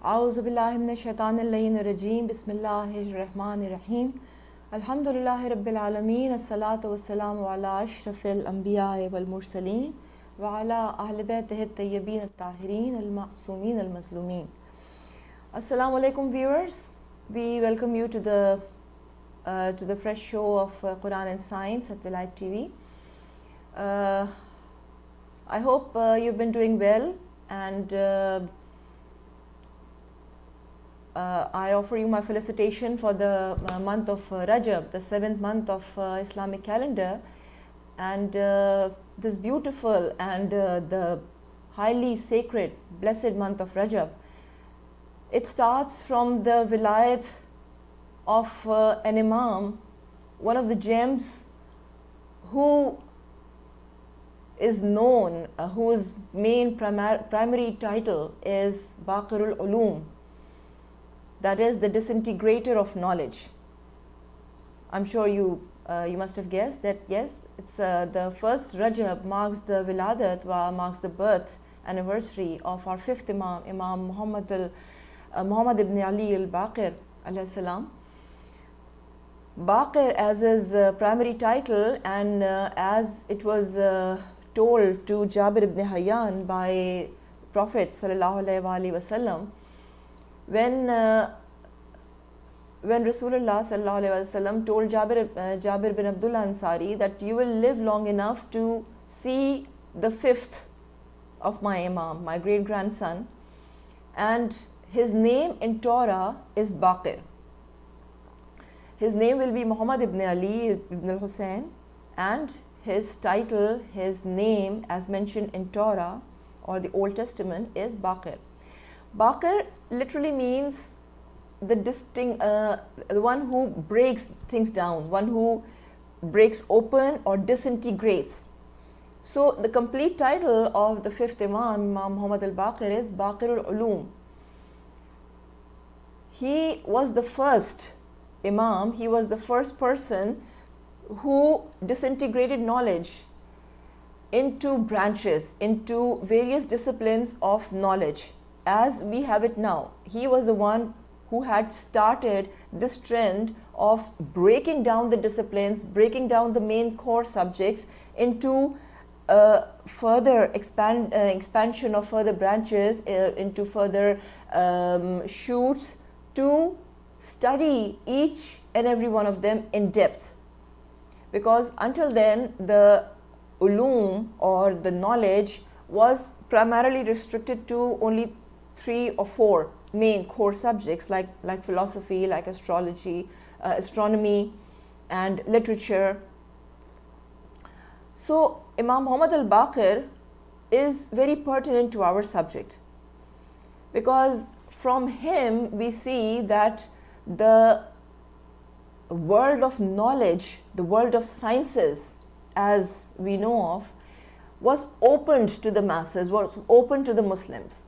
A'udhu billahi minash shaitanir rajim. Bismillahir rahmanir rahim. Alhamdulillahi rabbil alameen. As-salatu was-salamu ala ashrafil anbiya'i wal mursaleen wa ala ahli baytihi at-tayyibin at-tahirin al-ma'sumin al-mazlumin. Assalamu alaikum viewers. We welcome you to the fresh show of Quran and Science at Vilayat TV. I hope you've been doing well, and I offer you my felicitation for the month of Rajab, the 7th month of Islamic calendar, and this beautiful and the highly sacred, blessed month of Rajab. It starts from the vilayat of an imam, one of the gems who is known, whose main primary title is Baqirul Ulum, that is the disintegrator of knowledge. I'm sure you must have guessed that yes, it's the first Rajab marks the wiladat, marks the birth anniversary of our fifth Imam, Imam Muhammad ibn Ali al-Baqir alayhi salam. Baqir as his primary title, and as it was told to Jabir ibn Hayyan by Prophet sallallahu alaihi wasallam, when Rasulullah sallallahu alaihi wasallam told Jabir bin Abdullah Ansari that you will live long enough to see the fifth of my Imam, my great grandson, and his name in Torah is Baqir. His name will be Muhammad ibn Ali ibn al-Hussein, and his title, his name as mentioned in Torah or the Old Testament is Baqir. Baqir literally means the one who breaks things down, one who breaks open or disintegrates. So the complete title of the fifth Imam, Imam Muhammad al-Baqir, is Baqirul Ulum. He was the first Imam, he was the first person who disintegrated knowledge into branches, into various disciplines of knowledge as we have it now. He was the one who had started this trend of breaking down the disciplines, breaking down the main core subjects into further expansion of further branches, into further shoots, to study each and every one of them in depth. Because until then, the ulum or the knowledge was primarily restricted to only 3 or 4 main core subjects like philosophy, like astrology, astronomy and literature. So Imam Muhammad al-Baqir is very pertinent to our subject, because from him we see that the world of knowledge, the world of sciences as we know of, was opened to the masses, was open to the Muslims.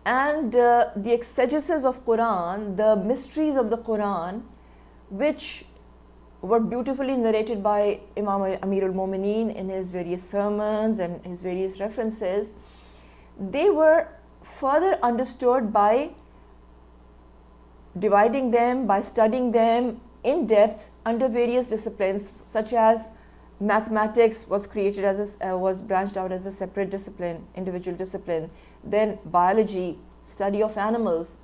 And the exegesis of Quran, the mysteries of the Quran, which were beautifully narrated by Imam Amirul Mumineen in his various sermons and his various references, they were further understood by dividing them, by studying them in depth under various disciplines, such as mathematics was created as was branched out as a separate discipline, individual discipline. Then biology, study of animals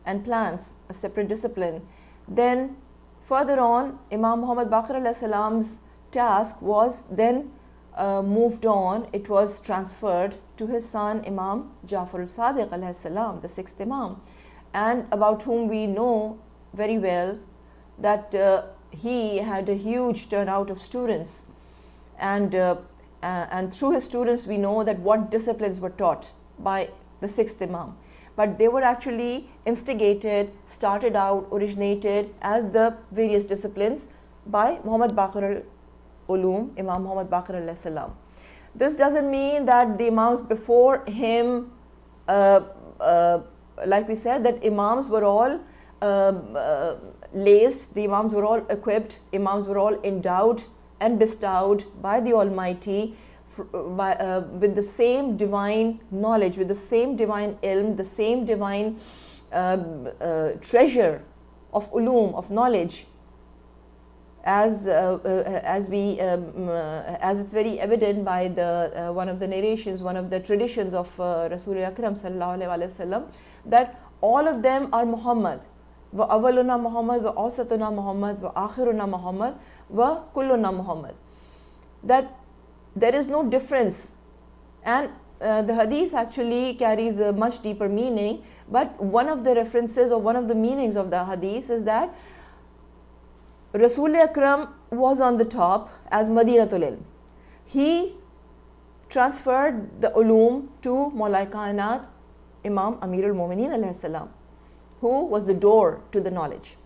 and plants, a separate discipline. Then further on, Imam Muhammad Baqir alayhi salam's task was then moved on. It was transferred to his son Imam Jafar al-Sadiq alayhi salam, the sixth Imam, and about whom we know very well that he had a huge turnout of students, and through his students we know that what disciplines were taught by the sixth Imam. But they were actually instigated, started out, originated as the various disciplines by Muhammad Baqir al-Ulum, Imam Muhammad Baqir alayhi salam. This doesn't mean that the Imams before him, like we said, that Imams were all laced, the Imams were all equipped, Imams were all endowed and bestowed by the Almighty with the same divine knowledge, with the same divine ilm, the same divine treasure of ulum, of knowledge, as it's very evident by the one of the narrations, one of the traditions of Rasul Akram sallallahu alaihi wasallam, that all of them are Muhammad. Wa awwaluna Muhammad, wa awsatuna Muhammad, wa akhiruna Muhammad, wa kulluna Muhammad. That there is no difference, and the hadith actually carries a much deeper meaning. But one of the references or one of the meanings of the hadith is that Rasul Akram was on the top as Madinatul Ilm. He transferred the ulum to Maulai Kainat Imam Amirul Mu'mineen alayhi salam, who was the door to the knowledge.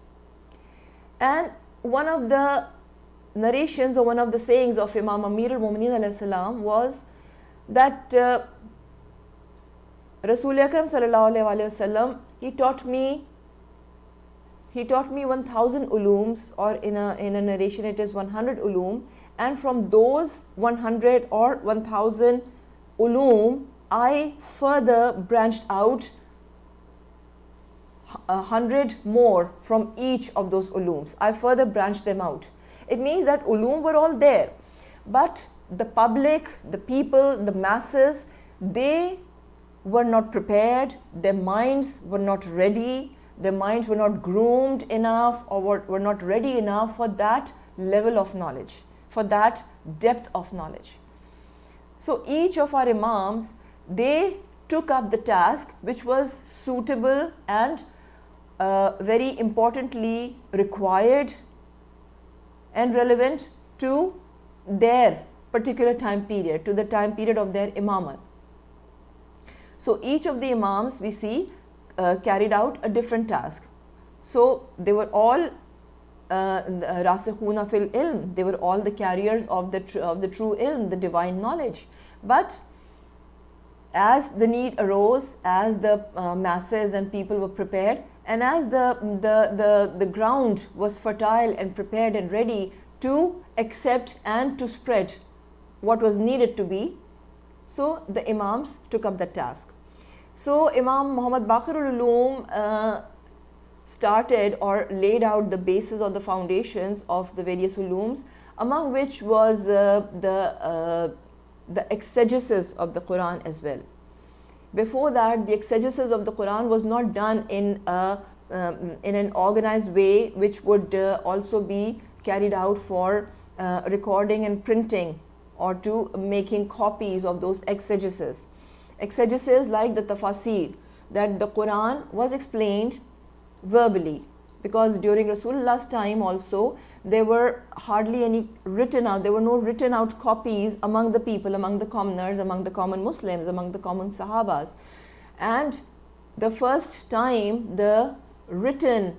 And one of the narrations or one of the sayings of Imam Amirul Mu'mineen alayhi salam was that Rasul Akram sallallahu alayhi wasallam, he taught me 1000 ulums, or in a narration it is 100 ulum, and from those 100 or 1000 ulum I further branched out 100 more from each of those ulums. I further branched them out. It means that ulum were all there, but the public, the people, the masses, they were not prepared, their minds were not ready, their minds were not groomed enough, or were not ready enough for that level of knowledge, for that depth of knowledge. So each of our Imams, they took up the task which was suitable and very importantly required and relevant to their particular time period, to the time period of their Imamat. So each of the Imams, we see, carried out a different task. So they were all rasikhuna fil ilm, they were all the carriers of the true ilm, the divine knowledge. But as the need arose, as the masses and people were prepared, and as the ground was fertile and prepared and ready to accept and to spread what was needed to be, so the Imams took up the task. So Imam Muhammad Baqirul Ulum started or laid out the basis or the foundations of the various ulums, among which was the exegesis of the Quran as well. Before that, the exegesis of the Quran was not done in an organized way, which would also be carried out for recording and printing, or to making copies of those exegesis. Exegesis like the tafasir, that the Quran was explained verbally, because during Rasulullah's time also there were hardly any written out, there were no written out copies among the people, among the commoners, among the common Muslims, among the common Sahabas. And the first time the written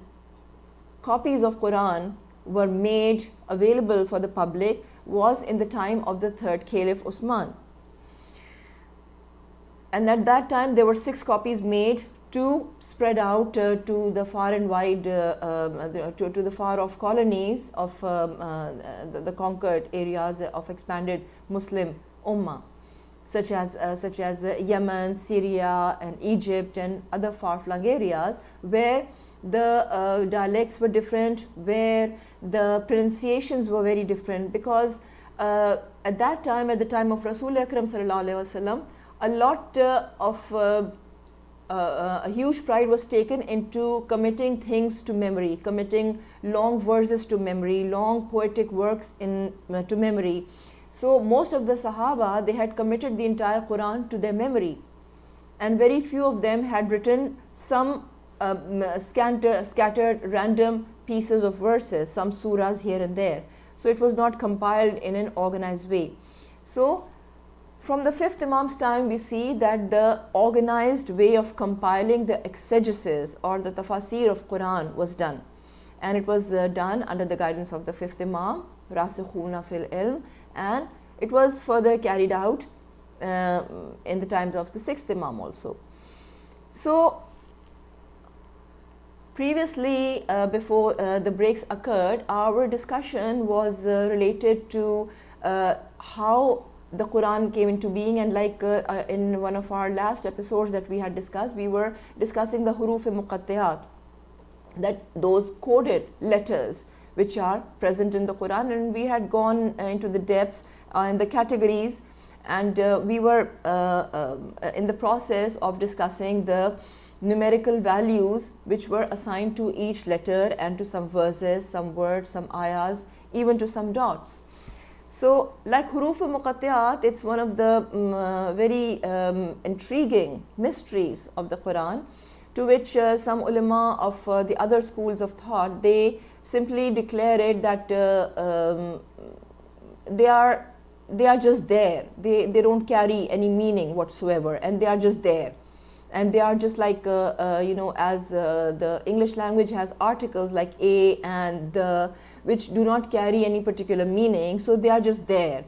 copies of Quran were made available for the public was in the time of the third Caliph Usman. And at that time there were 6 copies made to spread out to the far and wide, to the far off colonies of the conquered areas of expanded Muslim Ummah, such as Yemen, Syria and Egypt and other far-flung areas where the dialects were different, where the pronunciations were very different, because at that time, at the time of Rasul Akram sallallahu alaihi wasallam, a lot of a huge pride was taken into committing things to memory, committing long verses to memory, long poetic works to memory. So most of the Sahaba, they had committed the entire Quran to their memory, and very few of them had written some scattered random pieces of verses, some surahs here and there. So it was not compiled in an organized way. So from the 5th Imam's time, we see that the organized way of compiling the exegesis or the tafasir of Quran was done. And it was done under the guidance of the 5th Imam, Rasikhuna fil Ilm, and it was further carried out in the times of the 6th Imam also. So previously, before the breaks occurred, our discussion was related to how the Quran came into being, and like in one of our last episodes that we had discussed, we were discussing the huruf muqattiyat, that those coded letters which are present in the Quran, and we had gone into the depths and the categories, and we were in the process of discussing the numerical values which were assigned to each letter, and to some verses, some words, some ayahs, even to some dots. So like huruf muqattiyat, it's one of the very intriguing mysteries of the Quran, to which some ulama of the other schools of thought, they simply declare it that they are just there. They don't carry any meaning whatsoever, and they are just there. And they are just like, as the English language has articles like a and the, which do not carry any particular meaning, so they are just there.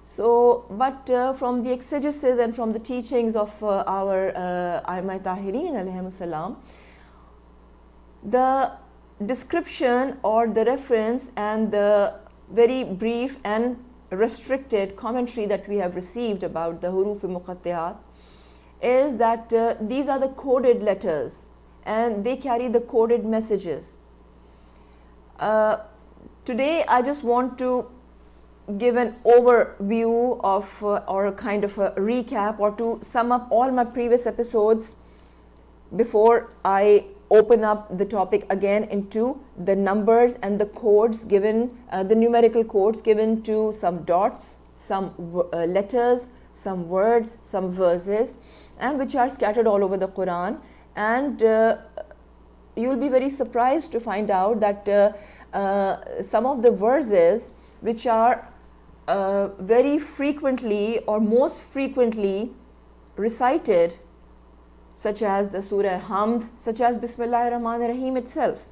So, but from the exegesis and from the teachings of our Aimma Tahirin alayhimus salam, the description or the reference and the very brief and restricted commentary that we have received about the huruf muqattiyat is that these are the coded letters, and they carry the coded messages. Today I just want to give an overview of or a kind of a recap, or to sum up all my previous episodes before I open up the topic again into the numbers and the codes given, the numerical codes given to some dots, some letters, some words, some verses, and which are scattered all over the Quran. And you'll be very surprised to find out that some of the verses which are very frequently or most frequently recited, such as the Surah Hamd, such as Bismillahir Rahmanir Rahim itself,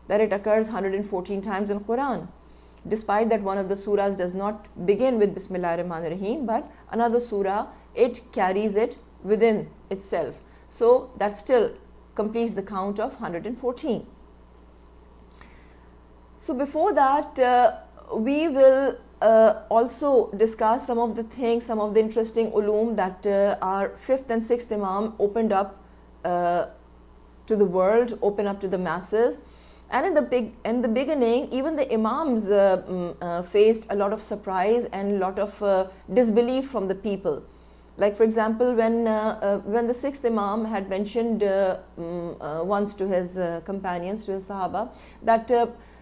that it occurs 114 times in Quran, despite that one of the surahs does not begin with Bismillahir Rahmanir Rahim, but another surah, it carries it within itself. So that still completes the count of 114. So before that, we will also discuss some of the things, some of the interesting ulum that our 5th and 6th Imam opened up to the world, open up to the masses. And in the beginning, even the Imams faced a lot of surprise and a lot of disbelief from the people. Like for example, when the 6th Imam had mentioned once to his companions, to his Sahaba, that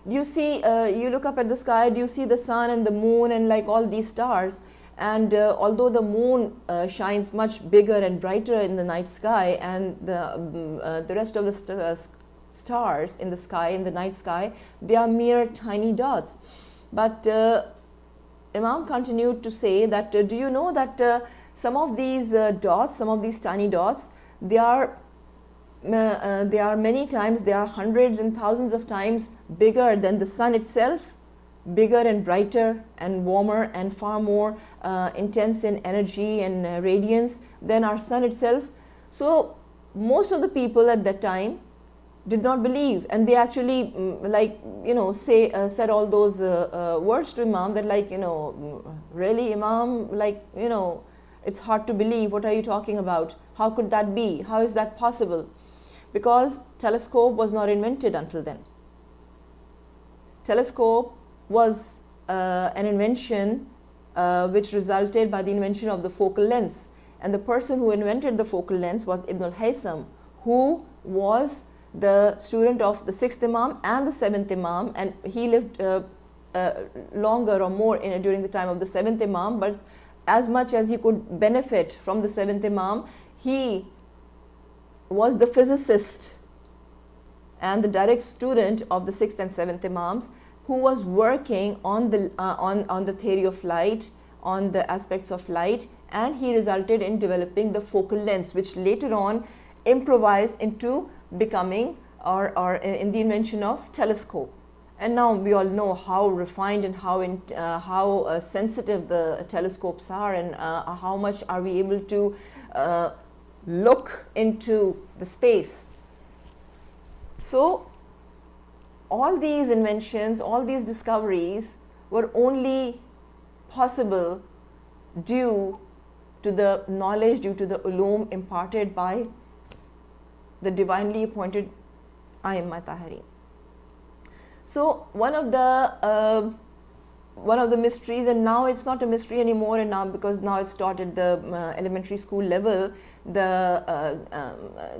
you see, you look up at the sky, do you see the sun and the moon and like all these stars? And although the moon shines much bigger and brighter in the night sky, and the rest of the stars in the sky, in the night sky, they are mere tiny dots. But Imam continued to say that, do you know that some of these dots, some of these tiny dots, they are many times, they are hundreds and thousands of times bigger than the sun itself, bigger and brighter and warmer and far more intense in energy and radiance than our sun itself. So most of the people at that time did not believe, and they actually said all those words to Imam, that like, really Imam, like, it's hard to believe, what are you talking about, how could that be, how is that possible? Because telescope was not invented until then. Telescope was an invention which resulted by the invention of the focal length, and the person who invented the focal length was Ibn al-Haytham, who was the student of the 6th Imam and the 7th Imam, and he lived longer or more during the time of the 7th Imam, but as much as he could benefit from the 7th Imam, he was the physicist and the direct student of the 6th and 7th Imams, who was working on the theory of light, on the aspects of light, and he resulted in developing the focal length, which later on improvised into becoming or in the invention of telescope. And now we all know how refined and how sensitive the telescopes are, and how much are we able to look into the space. So all these inventions, all these discoveries were only possible due to the knowledge, due to the ulum imparted by the divinely appointed Aimma Tahirin. So one of the mysteries, and now it's not a mystery anymore, and now because now it's taught at the elementary school level, the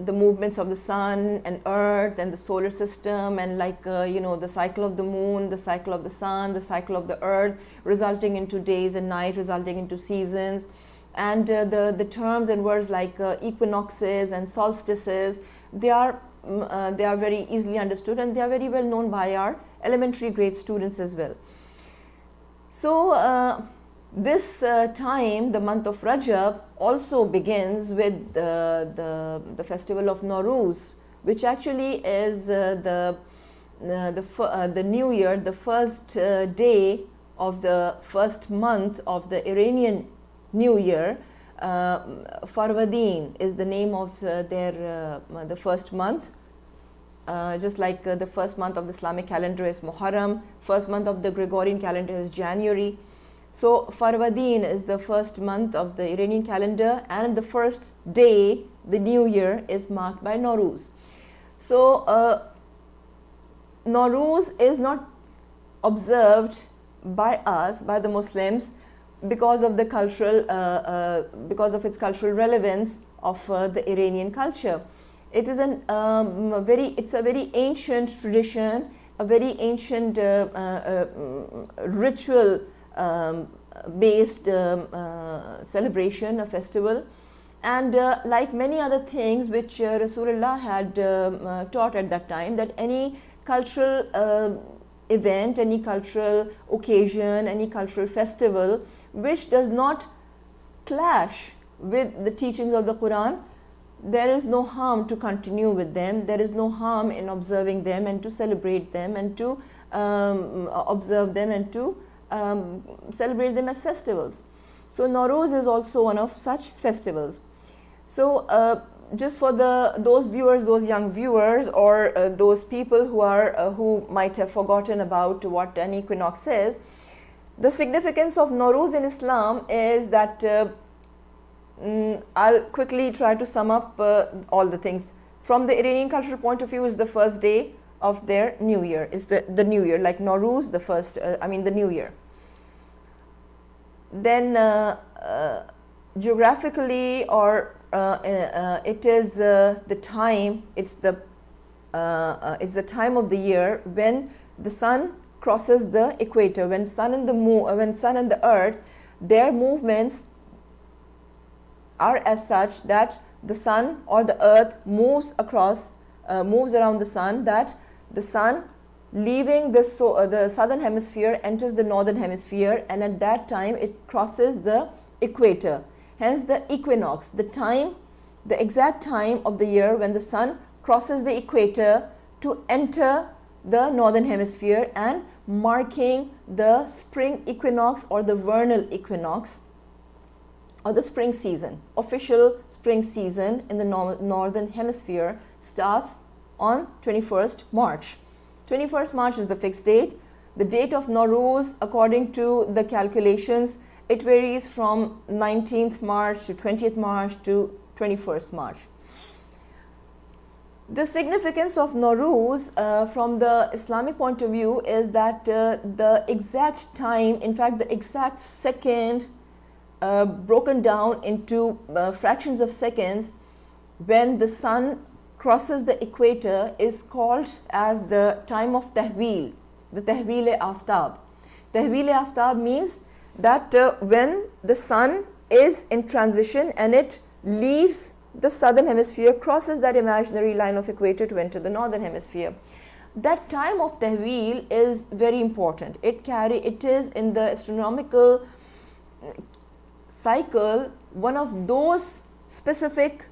movements of the sun and earth and the solar system, and the cycle of the moon, the cycle of the sun, the cycle of the earth, resulting into days and night, resulting into seasons, and the terms and words like equinoxes and solstices, they are very easily understood, and they are very well known by our elementary grade students as well. So this time, the month of Rajab, also begins with the festival of Nowruz, which actually is the new year, the first day of the first month of the Iranian New Year. Farvardin is the name of the first month. Just like the first month of the Islamic calendar is Muharram, first month of the Gregorian calendar is January. So Farvardin is the first month of the Iranian calendar, and the first day, the new year, is marked by Nowruz. So Nowruz is not observed by us, by the Muslims, because of the cultural, because of its cultural relevance of the Iranian culture. It is it's a very ancient tradition, a very ancient ritual based celebration, a festival, and like many other things which Rasulullah had taught at that time, that any cultural event, any cultural occasion, any cultural festival which does not clash with the teachings of the Quran, there is no harm to continue with them. There is no harm in observing them and to celebrate them and to observe them and to celebrate them as festivals. So Nowruz is also one of such festivals. So just for those viewers, those young viewers, or those people who might have forgotten about what an equinox is, the significance of Nowruz in Islam is that I'll quickly try to sum up all the things. From the Iranian cultural point of view, is the first day of their new year, is the new year, like Nowruz, the first, the new year. Then geographically, or it is the time, it's the time of the year when the sun crosses the equator, when sun and the earth, their movements are as such that the sun or the earth moves around the sun, that the sun leaving the southern hemisphere enters the northern hemisphere, and at that time it crosses the equator. Hence the equinox, the exact time of the year when the sun crosses the equator to enter the northern hemisphere, and marking the spring equinox or the vernal equinox, or the spring season. Official spring season in the northern hemisphere starts on 21st March. 21st March is the fixed date. The date of Nowruz, according to the calculations, it varies from 19th March to 20th March to 21st March. The significance of Nowruz from the Islamic point of view is that the exact time, in fact the exact second, broken down into fractions of seconds, when the sun crosses the equator, is called as the time of Tahweel, the Tahweel-e-Aftab. Tahweel-e-Aftab means that when the sun is in transition and it leaves the southern hemisphere, crosses that imaginary line of equator to enter the northern hemisphere. That time of Tahweel is very important. It is in the astronomical cycle one of those specific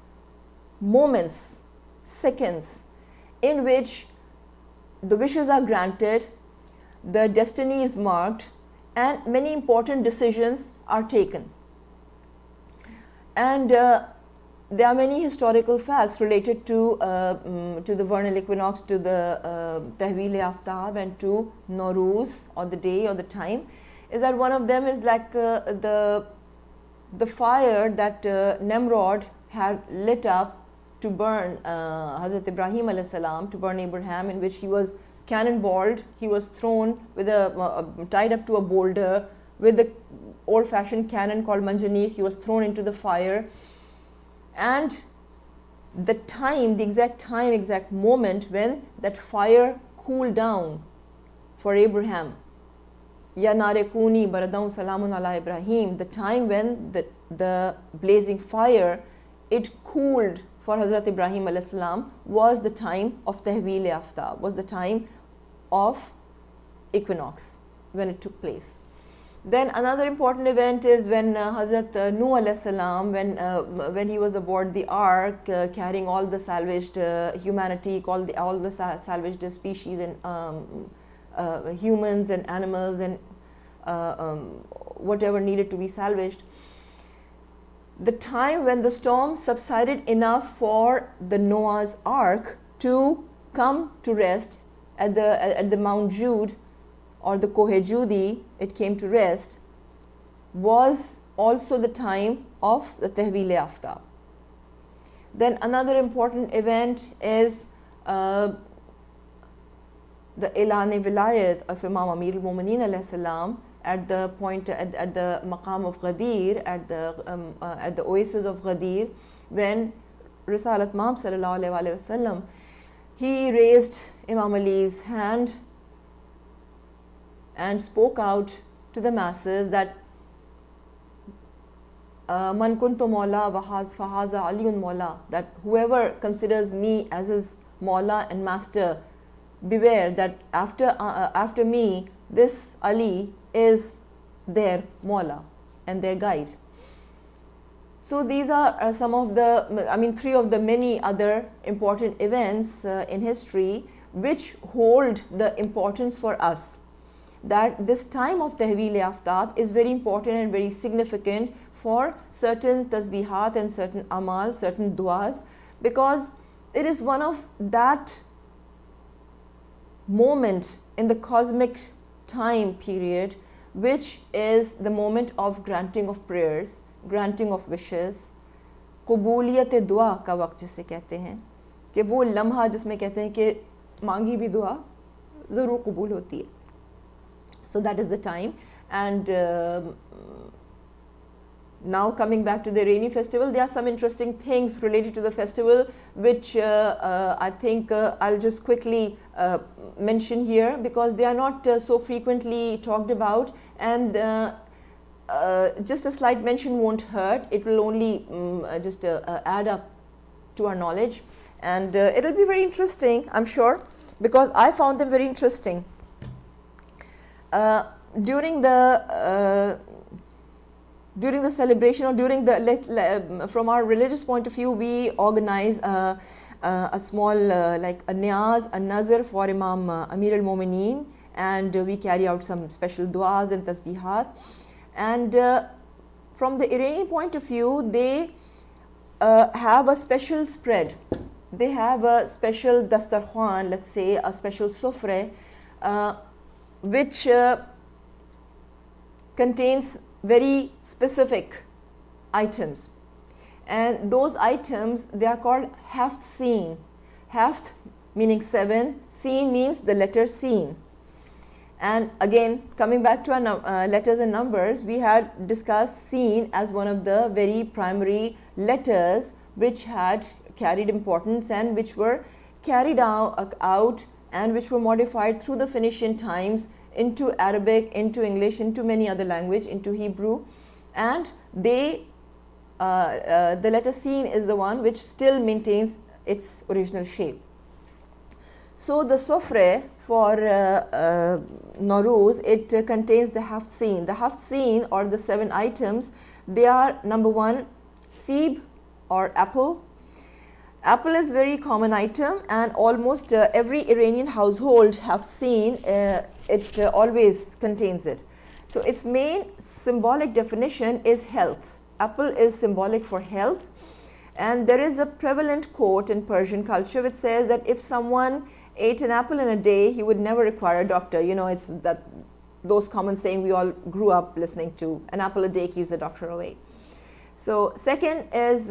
moments, seconds, in which the wishes are granted, the destiny is marked, and many important decisions are taken. And there are many historical facts related to the vernal equinox, to the Tahweel-e-Aftab, and to Nowruz, or the day or the time. Is that one of them is like the the fire that Nimrod had lit up to burn Hazrat Ibrahim alayhi salam, to burn Abraham, in which he was cannonballed, he was thrown with tied up to a boulder with the old-fashioned cannon called manjaneer. He was thrown into the fire, and the exact moment when that fire cooled down for Abraham, Ya nare kuni baradaun salamun ala Ibrahim, the time when the blazing fire, it cooled for Hazrat Ibrahim alayhi salam, was the time of Tahweel-e-Aftab, was the time of equinox when it took place. Then another important event is when Hazrat Nuh alayhi salam, when he was aboard the ark carrying all the salvaged humanity, all the salvaged species and humans and animals and whatever needed to be salvaged. The time when the storm subsided enough for the Noah's ark to come to rest at the Mount Jude, or the Kohe Judi, it came to rest, was also the time of the Tahweel-e-Aftab. Then another important event is the Ilan-e-Vilayat of Imam Amir al-Mu'mineen alayhi salam at the point, at the maqam of Ghadir, at the oasis of Ghadir, when Risalat Ma'am sallallahu alayhi wa sallam, he raised Imam Ali's hand and spoke out to the masses that Man kuntu Mawla fahaza Aliyun Mawla, that whoever considers me as his Mawla and master, beware that after me, this Ali is their Mawla and their guide. So these are some of the, three of the many other important events in history which hold the importance for us. That this time of Tahweel-e-Aftab is very important and very significant for certain tasbihat and certain amal, certain duas, because it is one of that moment in the cosmic time period which is the moment of granting of prayers, granting of wishes, कबूलियत दुआ का वक्त जिसे कहते हैं, कि वो लम्हा जिसमें कहते हैं कि मांगी भी दुआ ज़रूर कबूल होती है. So that is the time. And now coming back to the Rainy festival, there are some interesting things related to the festival which I think I'll just quickly mention here, because they are not so frequently talked about, and just a slight mention won't hurt. It will only just add up to our knowledge, and it'll be very interesting, I'm sure, because I found them very interesting. During the celebration, or during the from our religious point of view, we organize a small like a niyaz, a nazar for Imam Amir al-Mu'mineen, and we carry out some special duas and tasbihat. And from the Iranian point of view, they have a special spread. They have a special dastarkhan, let's say a special sufre, which contains very specific items, and those items, they are called haft seen. Haft meaning 7, seen means the letter seen. And again, coming back to our letters and numbers, we had discussed seen as one of the very primary letters which had carried importance and which were carried out and which were modified through the Phoenician times into Arabic, into English, into many other language, into Hebrew, and they the letter seen is the one which still maintains its original shape. So the sofre for Nowruz, it contains the haft seen. The haft seen, or the 7 items, they are: number 1, seeb or apple. Apple is very common item, and almost every Iranian household have seen it always contains it. So its main symbolic definition is health. Apple is symbolic for health, and there is a prevalent quote in Persian culture which says that if someone ate an apple in a day, he would never require a doctor. You know, it's that those common saying we all grew up listening to: an apple a day keeps the doctor away. So second is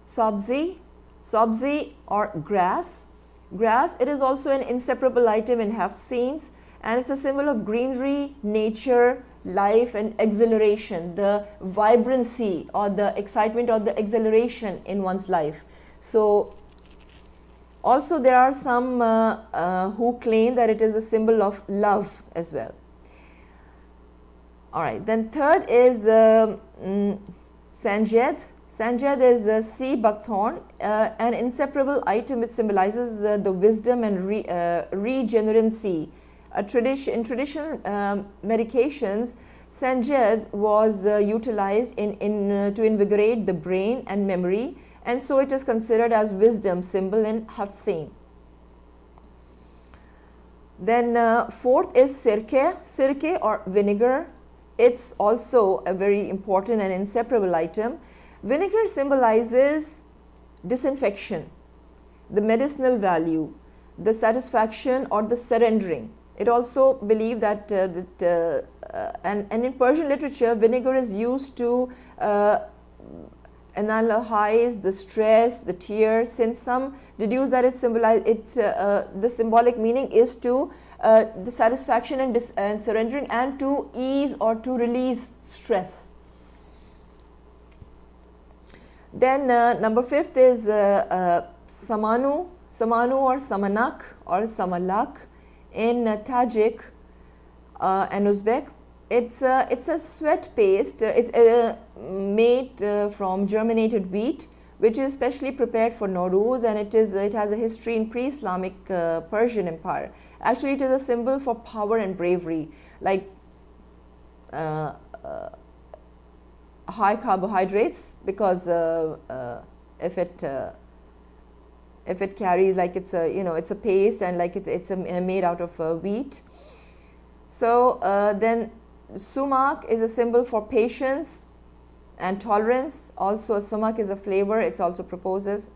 sabzi, sabzi or grass. Grass, it is also an inseparable item in Hafsins, and it's a symbol of greenery, nature, life and exhilaration, the vibrancy or the excitement or the exhilaration in one's life. So also there are some who claim that it is the symbol of love as well. Alright, then third is Sanjed. Sanjed is a sea buckthorn, an inseparable item which symbolizes the wisdom and regenerancy. In traditional medications, Sanjed was utilized to invigorate the brain and memory, and so it is considered as wisdom symbol in Hafsin. Then fourth is sirke or vinegar. It's also a very important and inseparable item. Vinegar symbolizes disinfection, the medicinal value, the satisfaction or the surrendering. It also believed that, and in Persian literature, vinegar is used to analyze the stress, the tears, since some deduce that it symbolizes, the symbolic meaning is to the satisfaction and surrendering and to ease or to release stress. Then number fifth is samanu or samanak or samalak in Tajik and Uzbek. It's a sweat paste. It's made from germinated wheat, which is specially prepared for Nowruz, and it has a history in pre-Islamic Persian Empire. Actually, it is a symbol for power and bravery, like high carbohydrates, because if it carries, like it's a it's a paste, and like it's made out of wheat. So then sumac is a symbol for patience and tolerance. Also sumac is a flavor, it also proposes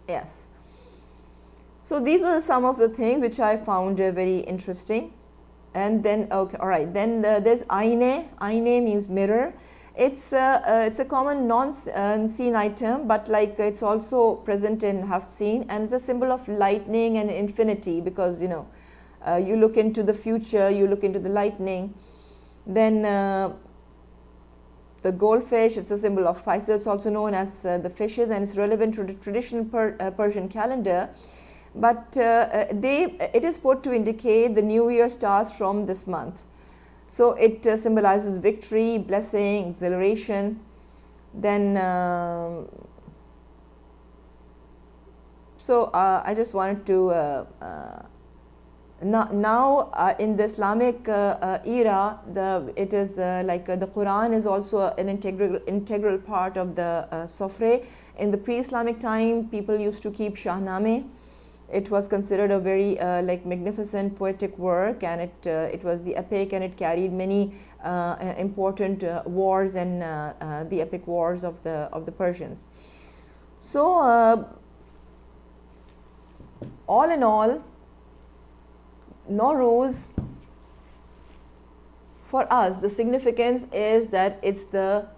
yes. So these were some of the things which I found very interesting. And then okay, all right, then there's aine. Aine means mirror. It's a common non-seen item, but like it's also present in Hafsin, and it's a symbol of lightning and infinity, because you look into the future, you look into the lightning. Then the goldfish, it's a symbol of spices. It's also known as the fishes, and it's relevant to the traditional Persian calendar. But it is put to indicate the new year starts from this month. So it symbolizes victory, blessing, exhilaration. Then I just wanted to now in the Islamic era, it is like the Quran is also an integral part of the sofre. In the pre-Islamic time, people used to keep Shahnameh. It was considered a very like magnificent poetic work, and it was the epic, and it carried many important wars and the epic wars of the Persians. So all in all, Nowruz, for us, the significance is that it's that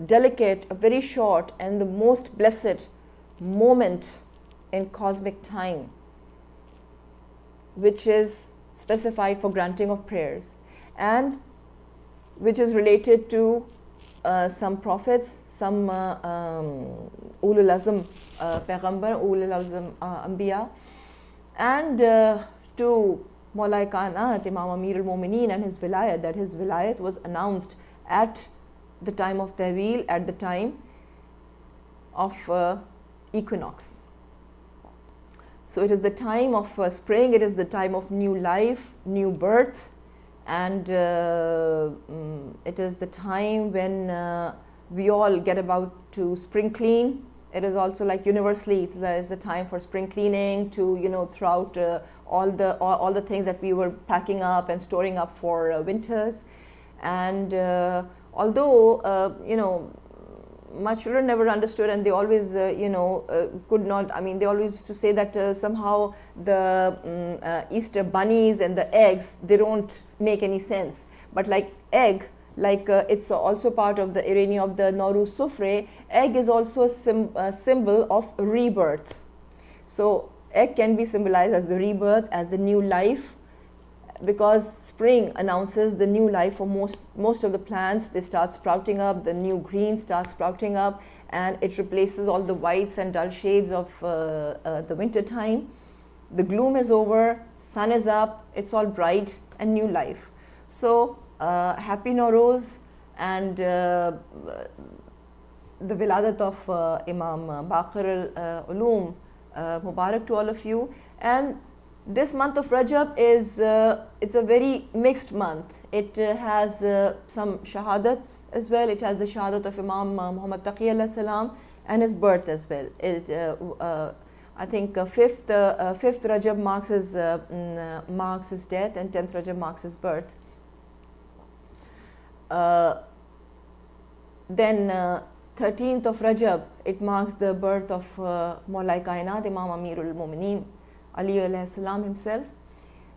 delicate, very short, and the most blessed moment in cosmic time, which is specified for granting of prayers, and which is related to some prophets, some ulul azm Paighambar, ulul azm Anbiya, and to Maulai Kainat, Imam Amir al-Mu'mineen, and his vilayat, that his vilayat was announced at the time of Tawil, at the time of equinox. So it is the time of spring, it is the time of new life, new birth, and it is the time when we all get about to spring clean. It is also like universally, there is the time for spring cleaning to, throughout all the things that we were packing up and storing up for winters. And although, my children never understood, and they always, could not, they always used to say that somehow the Easter bunnies and the eggs, they don't make any sense. But like egg, like it's also part of the irony of the Nowruz Sufre. Egg is also a symbol of rebirth. So egg can be symbolized as the rebirth, as the new life, because spring announces the new life for most of the plants. They start sprouting up, the new green starts sprouting up, and it replaces all the whites and dull shades of the winter time. The gloom is over, sun is up, it's all bright and new life. So happy Nowruz, and the Wiladat of Imam Baqir al-Ulum, Mubarak to all of you. And this month of Rajab is it's a very mixed month. It has some shahadats as well. It has the shahadat of Imam Muhammad Taqi alayhi salam and his birth as well. I think fifth Rajab marks his death, and 10th Rajab marks his birth. Then 13th of Rajab, it marks the birth of Maulai Kainat, Imam Amirul Mu'mineen Ali alayhi salam himself.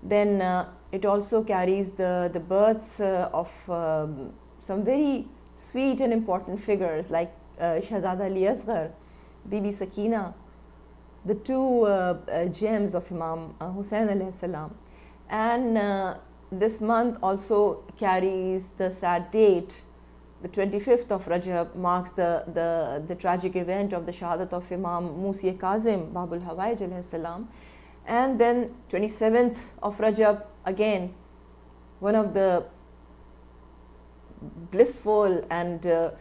Then it also carries the births of some very sweet and important figures like Shahzada Ali Asghar, Bibi Sakina, the two gems of Imam Hussain alayhi salam. And this month also carries the sad date. The 25th of Rajab marks the tragic event of the shahadat of Imam Musi Kazim, Babul Hawaij alayhi salam. And then 27th of Rajab, again, one of the blissful and the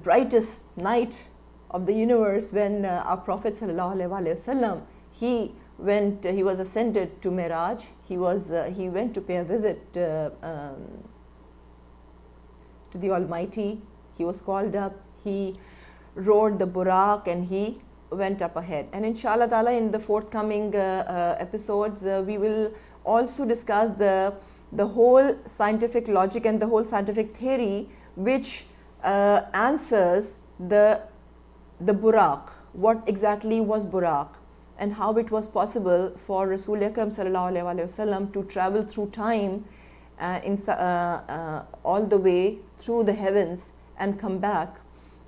brightest night of the universe, when our Prophet ﷺ, he was ascended to Miraj. He went to pay a visit to the Almighty. He was called up, he rode the Buraq, and he went up ahead. And inshallah ta'ala, in the forthcoming episodes, we will also discuss the whole scientific logic and the whole scientific theory which answers the Buraq. What exactly was Buraq, and how it was possible for Rasul Akram sallallahu alaihi wasallam to travel through time all the way through the heavens and come back.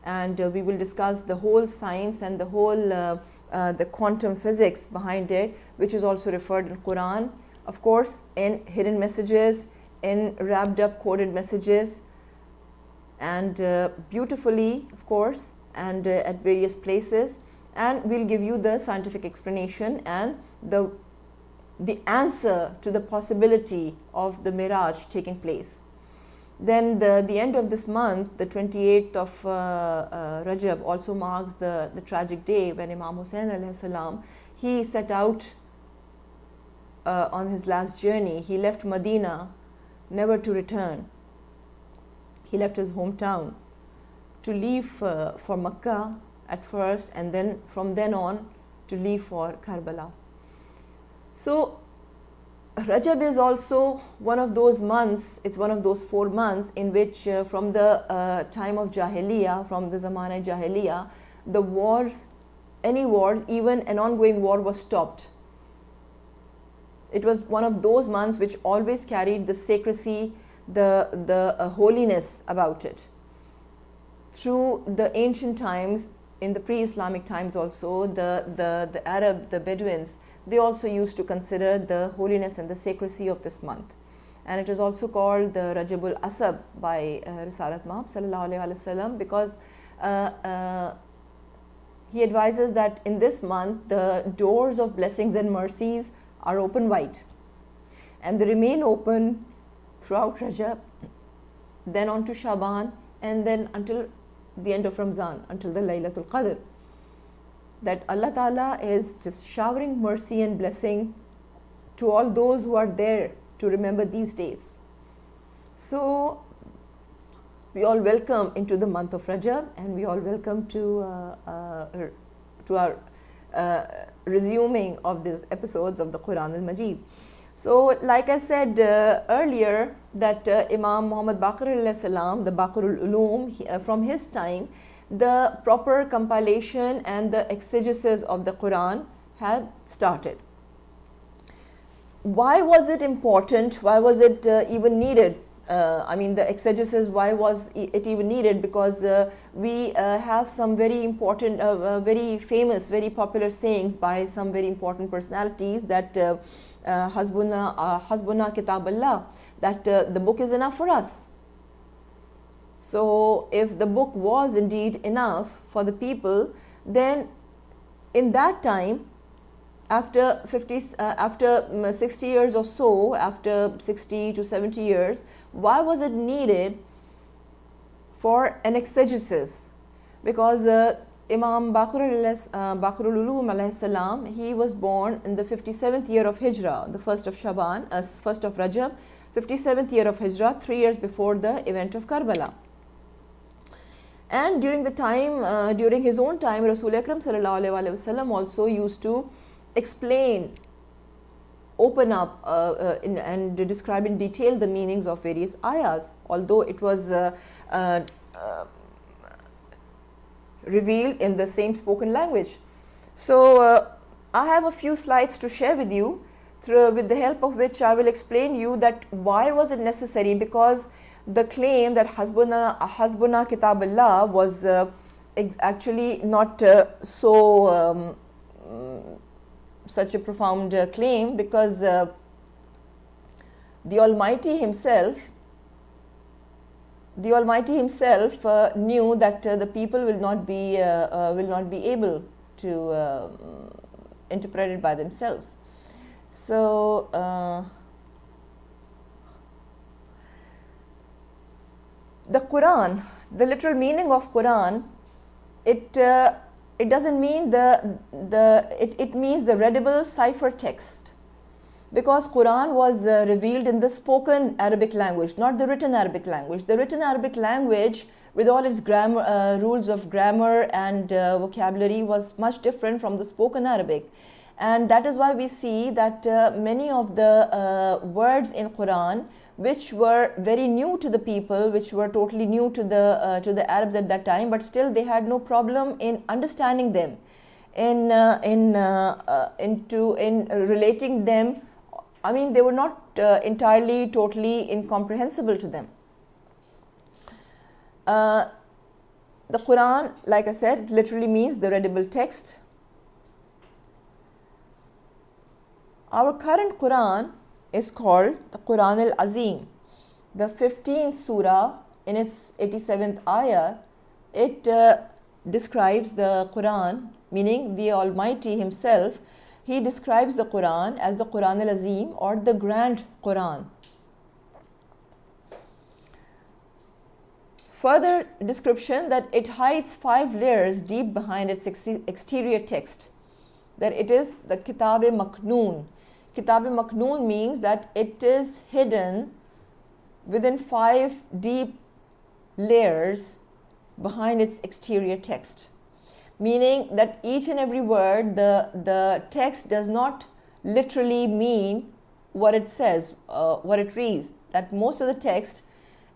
And we will discuss the whole science and the whole the quantum physics behind it, which is also referred in Quran, of course, in hidden messages, in wrapped up coded messages, and beautifully, of course, and at various places. And we'll give you the scientific explanation and the answer to the possibility of the Miraj taking place. Then the end of this month, the 28th of Rajab, also marks the tragic day when Imam Hussain alayhi salam, he set out on his last journey. He left Medina never to return. He left his hometown to leave for Makkah at first, and then from then on to leave for Karbala. So Rajab is also one of those months, it's one of those 4 months in which from the time of Jahiliyyah, from the Zamana Jahiliyyah, the wars, any wars, even an ongoing war, was stopped. It was one of those months which always carried the sacredcy, the holiness about it. Through the ancient times, in the pre-Islamic times also, the Arab, the Bedouins, they also used to consider the holiness and the sacredcy of this month. And it is also called the Rajabul Asab by Risalat Mahab sallallahu alaihi wasallam, because he advises that in this month the doors of blessings and mercies are open wide, and they remain open throughout Rajab, then on to Shaban, and then until the end of Ramzan, until the Laylatul Qadr. That Allah Ta'ala is just showering mercy and blessing to all those who are there to remember these days. So we all welcome into the month of Rajab, and we all welcome to our resuming of these episodes of the Quran al-Majid. So like I said earlier, that Imam Muhammad Baqir alayhi salam, the Baqir al-Ulum, from his time, the proper compilation and the exegesis of the Quran had started. Why was it important? Why was it even needed I mean, the exegesis, why was it even needed? Because we have some very important, very famous, very popular sayings by some very important personalities that hasbuna kitab Allah, that the book is enough for us. So if the book was indeed enough for the people, then in that time, after 60 years or so, after 60 to 70 years, why was it needed for an exegesis? Because Imam Baqirul Ulum alayhi salam, he was born in the 57th year of Hijrah, the 1st of Shaban, 1st of Rajab, 57th year of Hijrah, 3 years before the event of Karbala. And during the time, during his own time, Rasul Akram sallallahu alaihi wasallam also used to explain, open up and describe in detail the meanings of various ayahs, although it was revealed in the same spoken language. So I have a few slides to share with you, with the help of which I will explain you that why was it necessary, because the claim that hasbuna kitab Allah was actually not such a profound claim, because the Almighty Himself knew that the people will not be able to interpret it by themselves. So the Quran, the literal meaning of Quran, it doesn't mean it means the readable cipher text, because Quran was revealed in the spoken Arabic language, not the written Arabic language. The written Arabic language, with all its grammar, rules of grammar and vocabulary, was much different from the spoken Arabic. And that is why we see that many of the words in Quran, which were very new to the people, which were totally new to the Arabs at that time, but still they had no problem in understanding them, in relating them. I mean, they were not entirely, totally incomprehensible to them. The Quran, like I said, literally means the readable text. Our current Quran is called the Quran al-Azim. The 15th surah, in its 87th ayah, it describes the Quran, meaning the Almighty Himself. He describes the Quran as the Quran al-Azim, or the Grand Quran. Further description that it hides 5 layers deep behind its exterior text, that it is the Kitab-e-Maknoon. Kitab-e-Maknoon means that it is hidden within 5 deep layers behind its exterior text, meaning that each and every word, the text does not literally mean what it says, what it reads. That most of the text,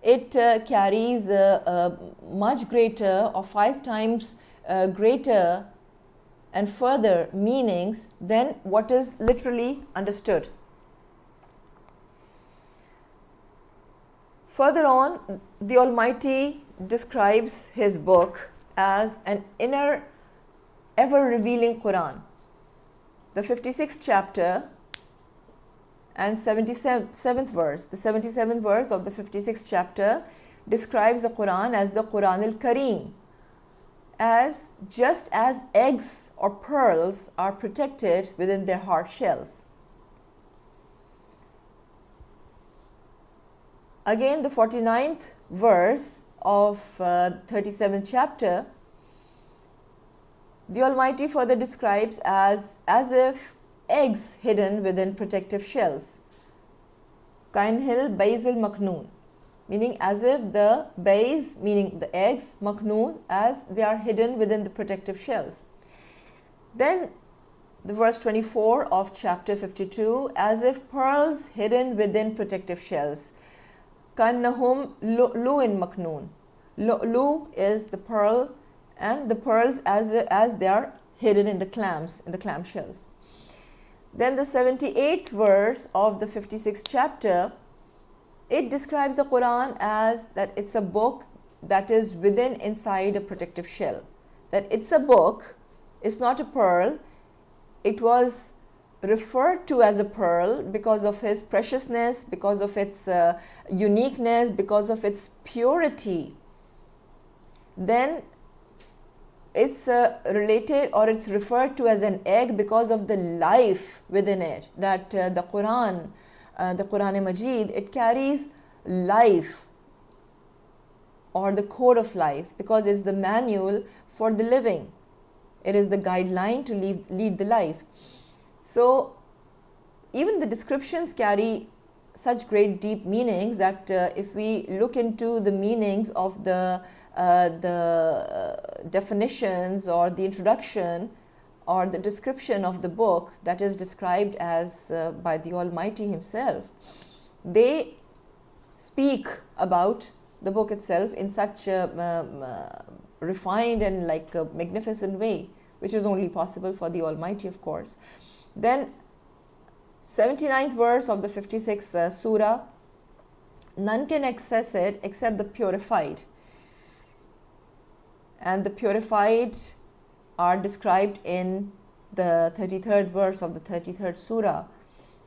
it carries a much greater, or 5 times greater and further meanings than what is literally understood. Further on, the Almighty describes His book as an inner, ever-revealing Quran. The 56th chapter and 77th verse, the 77th verse of the 56th chapter describes the Quran as the Quran al-Kareem, as just as eggs or pearls are protected within their hard shells. Again, the 49th verse of 37th chapter, the Almighty further describes as if eggs hidden within protective shells. Kainhil Baizil Maknoon, meaning as if the baiz, meaning the eggs, maknoon, as they are hidden within the protective shells. Then the verse 24 of chapter 52, as if pearls hidden within protective shells. Kannahum lu'lu'in maknoon. Lu'lu is the pearl, and the pearls as they are hidden in the clams, in the clam shells. Then the 78th verse of the 56th chapter it describes the Quran as that it's a book that is inside a protective shell. That it's a book, it's not a pearl. It was referred to as a pearl because of its preciousness, because of its uniqueness, because of its purity. Then it's related, or it's referred to as an egg because of the life within it. That the Quran Majid, it carries life, or the code of life, because it's the manual for the living. It is the guideline to lead the life. So even the descriptions carry such great deep meanings that if we look into the meanings of the definitions or the introduction or the description of the book that is described as by the Almighty Himself, they speak about the book itself in such a refined and like a magnificent way, which is only possible for the Almighty, of course. Then 79th verse of the 56th surah, none can access it except the purified. And the purified are described in the 33rd verse of the 33rd surah,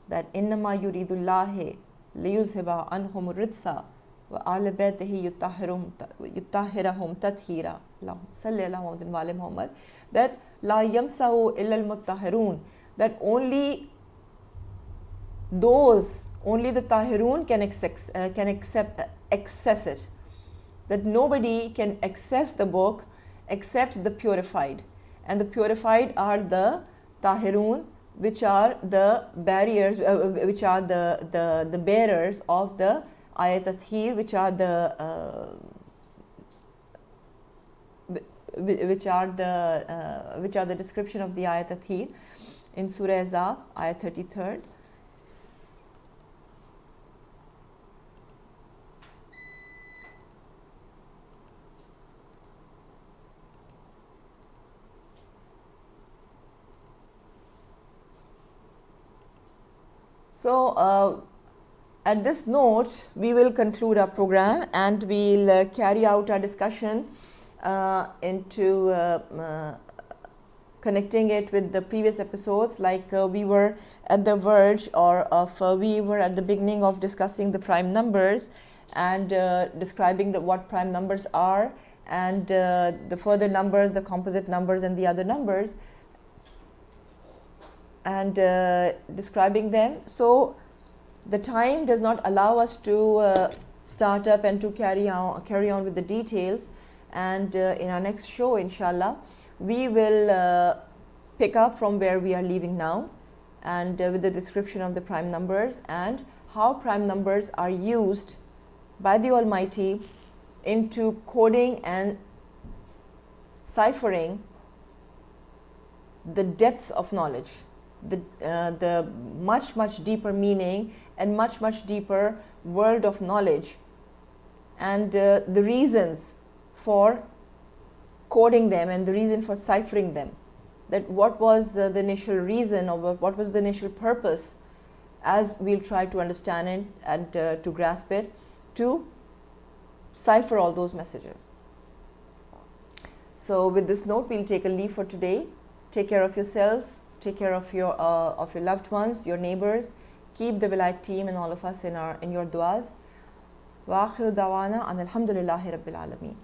that innama yuridullahi liyuzhiba anhum ridsa wa ala baytihi yutahhirahum tathira. Salli ala Muhammadin wa ali Muhammad. That la yamsahu illa al-muttahirun, that only the tahirun can access it. That nobody can access the book except the purified. And the purified are the tahirun, which are the barriers, which are the bearers of the ayat tathir, which are the description of the ayat tathir in Surah Ahzab, ayat 33rd. So at this note, we will conclude our program, and we'll carry out our discussion into connecting it with the previous episodes, like we were at the verge we were at the beginning of discussing the prime numbers and describing what prime numbers are, and the further numbers, the composite numbers and the other numbers, and describing them. So the time does not allow us to start up and to carry on with the details, and in our next show, inshallah, we will pick up from where we are leaving now, and with the description of the prime numbers and how prime numbers are used by the Almighty into coding and ciphering the depths of knowledge, the much deeper meaning and much deeper world of knowledge, and the reasons for coding them and the reason for ciphering them. That what was the initial reason, or what was the initial purpose, as we'll try to understand it and to grasp it, to cipher all those messages. So with this note, we'll take a leave for today. Take care of yourselves, take care of your loved ones, your neighbors. Keep the Vilayat team and all of us in your du'as. Wa akhiru dawana an alhamdulillahi rabbil alameen.